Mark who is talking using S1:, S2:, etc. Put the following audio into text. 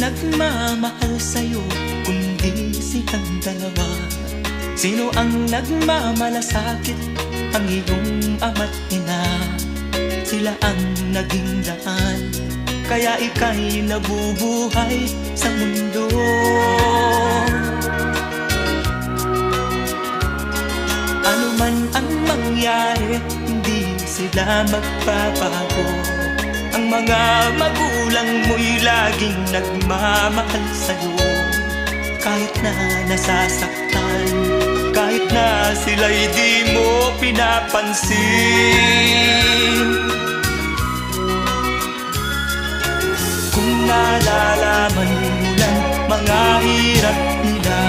S1: nagmamahal sa'yo kundi silang dalawa? Sino ang nagmamalasakit? Ang iyong ama't ina. Sila ang naging daan, kaya ika'y nabubuhay sa mundo. Ano man ang mangyari, hindi sila magbabago. Ang mga magulang mo'y laging nagmamahal sa'yo. Kahit na nasasaktan, kahit na sila'y di mo pinapansin. Kung nalalaman mo lang mga hirap nila,